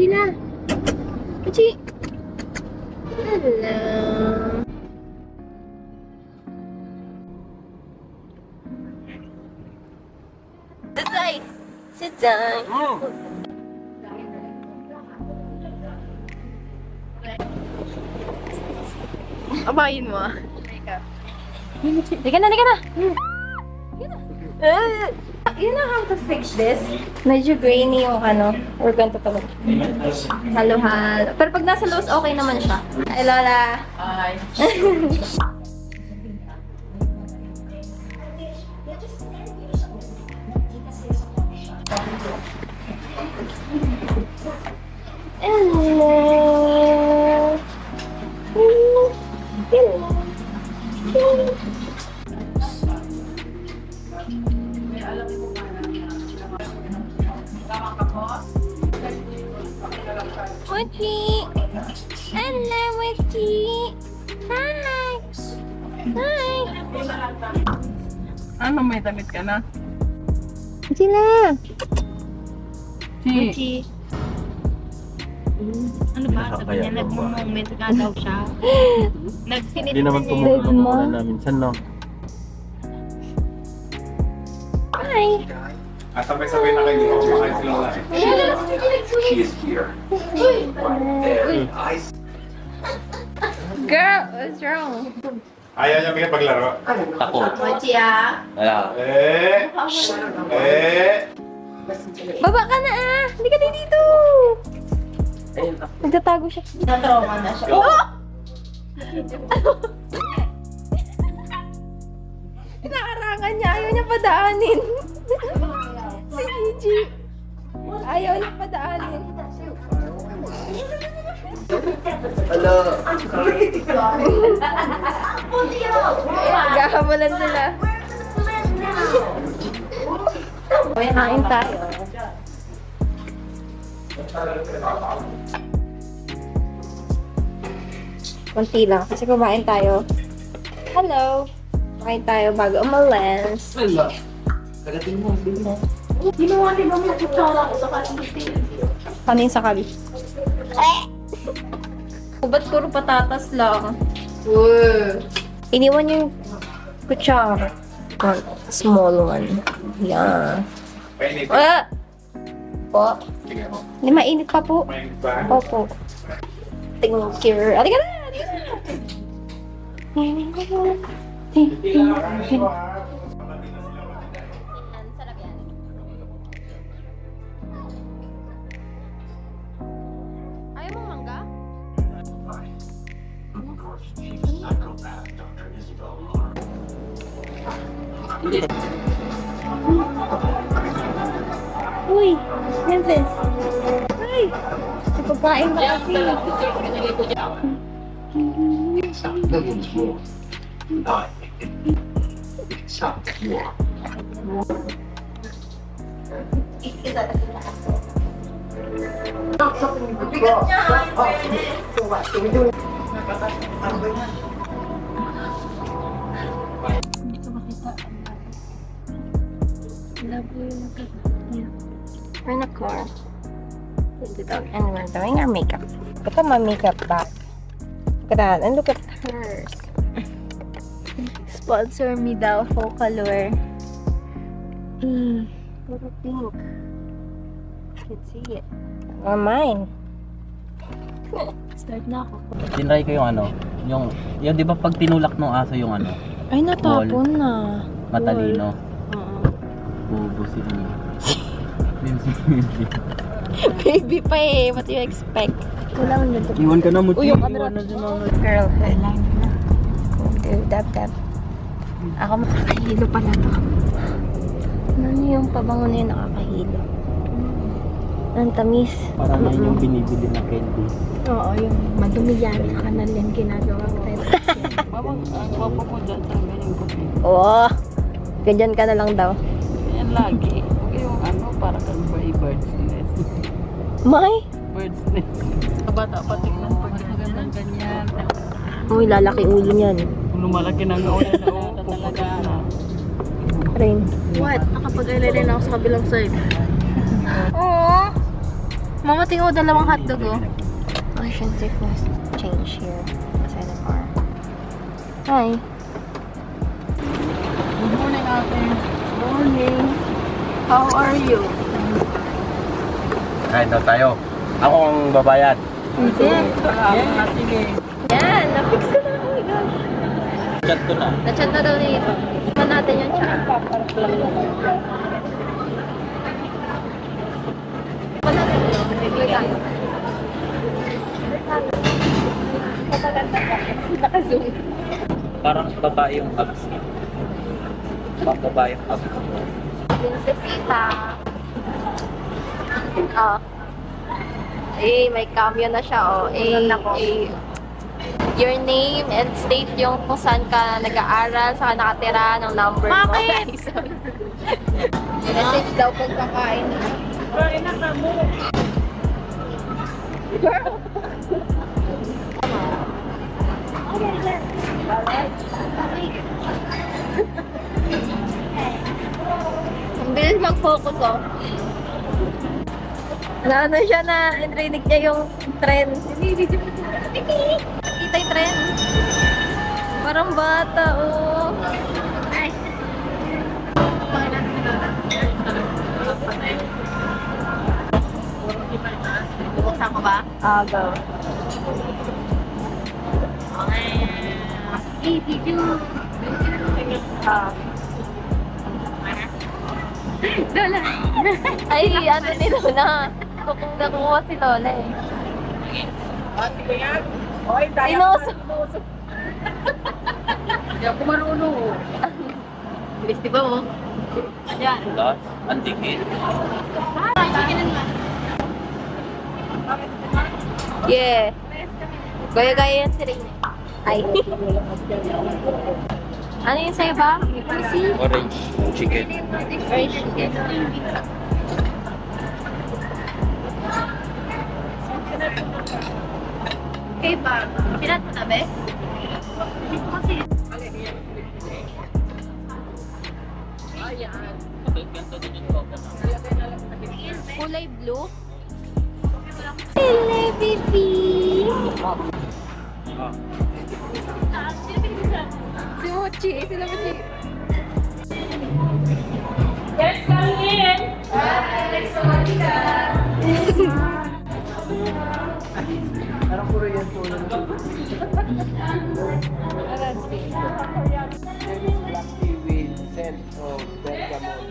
Gina. Uchi. Hello. Sit down. Sit down. Abayin mo. Dika na, dika na. You know how to fix this? Medyo grainy yung ano. Or ganito talaga. Halo-halo. Pero pag nasa loose, okay naman siya. Hi, Lola. Hi. Hello. Mochi! Hello, Mochi! Hi! Hi! Ano, may damit ka na? Sila! Mochi! Ano ba? Sabi niya, nag-moment nga daw siya. Hindi naman tumulong muna na minsan, no? Hi! At sabay-sabay na kayo, hindi ko kumakain sila lahat. She is here. There, eyes. Girl, what's wrong? Ayaw niya bigyan paglaro. Takot. Mochi ah! Wala. Baba ka na ah! Hindi ka din dito! Nagtatago siya. Na-trauma na siya. Oh! Inaarangan niya. Ayaw niya padaanin. Si Gigi. Ayaw niya padaanin. Gahabalan sila. Kain tayo. Kunti lang. Kasi kumain tayo. Hello. Kumain tayo bago umalis. Kagating mo, bili mo. Ginawa ni ba mo kutsara ko sa kaniti? Kanin sa kabi. Ba't puro patatas lang? Iniwan yung kutsara. One small one. Yeah. Mainit. Ah! Po. Tingnan mo. Hindi mainit pa po. Mainit ba? Opo. Thank you. Aliga na! Aliga na! Sarap yan. Ayaw mong mangga? Uy! Memphis! Ay! Nagpapain ba kasi? Millions more. Nine. Something more. Hindi ko makita. Love you. We're in a car. And we're doing our makeup. Look at my makeup bag. Look at that. And look at hers. Sponsor me daw, Focalure. Puro pink. Can see it. Or mine. Start na ako. Tinry ko yung ano, yung di ba pag tinulak ng aso yung ano, Ay, natapon na. matalino. Oo. Bubusin niya. Baby pa eh. What do you expect? Wala mo nito. Iwan ka na mo. Uy, yung camera. Girl, dab, dab. Ako makakahilo pala to. Ano yung pabango na yun nakakahilo? Ang tamis. Parang na yung binibili na candy. Oo, yung madumi yan. Sa kanal yan ginagawa ko tayo. Mama, ang papa ko dyan sa ganyan ko. Oo. Ganyan ka na lang daw. Yan lagi. Okay, yung ano, para kang bird's nest. May? Bird's nest. Bata pa tingnan pag ganyan ganyan. Uy, lalaki ulo niyan. Kung lumalaki na nga ulit na talaga na. Rain. What? Nakapag-eyeliner na ako sa kabilang side. Aww. Mama, tingin ko dalawang hotdog, oh. Ocean sickness. Change here. Sa car. Hi. Good morning, ate. Morning. How are you? Kain daw tayo. Ako ang babayad. Hindi. Sige. Yan, na-fix ko na. Oh my gosh. Chat ko na. Na-chat na daw ni Ito. Ipan natin yung chat. Ipan natin yun. Reply tayo. Naka-zoom. Parang babae yung abs niya. Parang babae yung abs. Princesita. Oh. Eh, may cameo na siya, oh. Your name and state yung kung saan ka nag-aaral, saan ka nakatira, ng number mo. Bakit? Message daw pagkakain. Kain na ka mo. Ang bilis mag-focus, oh. Ano siya na, narinig niya yung trend. Kita yung trend. Parang bata, oh. Ay. Buksan ko ba? Go. Ay, ano ni Lola? Nakuha si Lola eh. Sinuso. Hindi ako marunong. Bilis di ba mo? Ayan. Plus, ang dikit. Yeah. Gaya-gaya yan si Reyna. Ay. Ano yung sa'yo ba? Orange chicken. Orange chicken. Okay ba? Pinat mo na, be? Kasi... Ganto din yung coco. Kulay blue? Hello, baby! Si Mochi, sila Mochi. Yes, come in. Parang puro yan po lang. Black tea with scent of bergamot.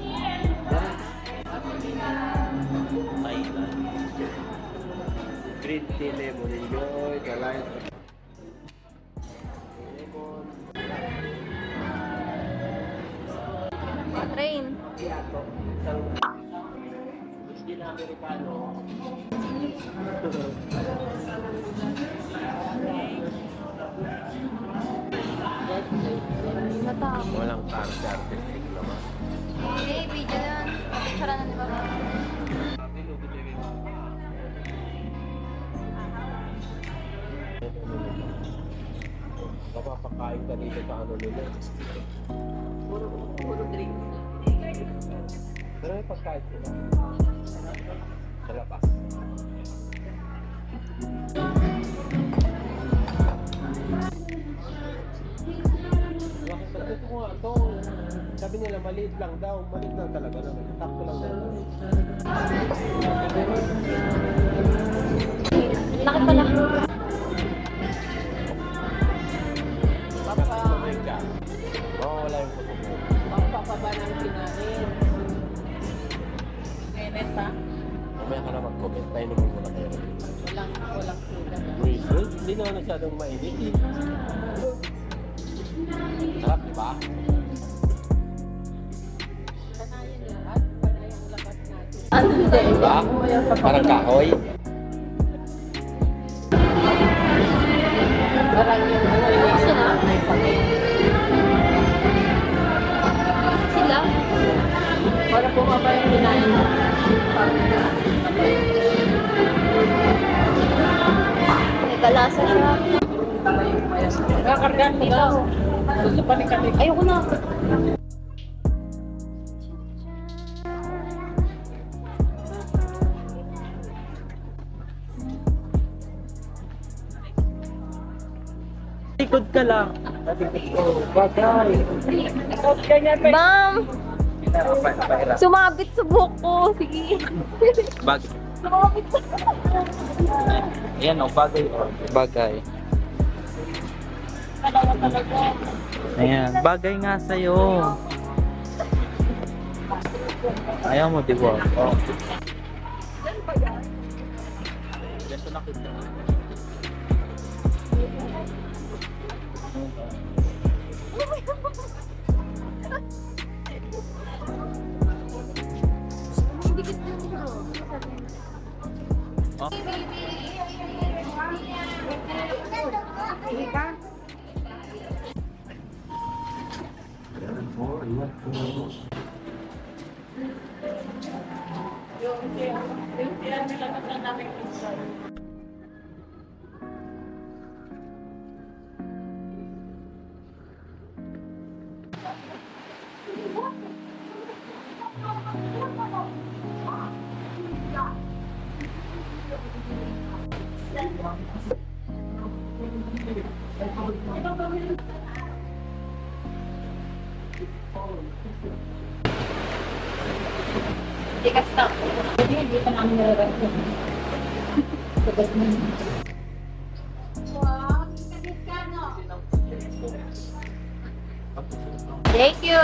Thailand. Green tea lemon. Enjoy the light. Lemon. Rain. Whisky na Americano. Matapos. Walang carte artistic naman. Hindi, video yan. Picture na ni Baba. Napapakain ka dito sa ano nila. Puro drinks. Pero may pagkain sila. Sa labas. Bakit ko nga ito? Sabi nila maliit lang daw. Maliit lang talaga naman. Takto lang daw. Laki pala. Kumain ka. Mawawala yung kusog mo. Pagpapaba ng kinain. Minute pa. Mamaya ka na mag-comment. Tayo naman muna kayo. Walang sugar. Reason? Hindi naman masyadong mainit. Sarap, di ba? Ano hindi? Diba? Parang kahoy. Parang yung ano yun. Sila? Sila? Para bumaba yung kinain. May kalasa siya. Kakargan mo daw. Gusto pa ni Kalik. Ayoko na. Likod ka lang. Oh, bagay. Ma'am! Pahirap. Sumabit sa buhok ko. Sige. Bag. Sumabit sa Ayan o, bagay. Bagay. Ayan, bagay nga sa'yo. Ayaw mo, di ba? Oh. Dito na kita. Tikas na. Hindi pa namin nalagay. Thank you.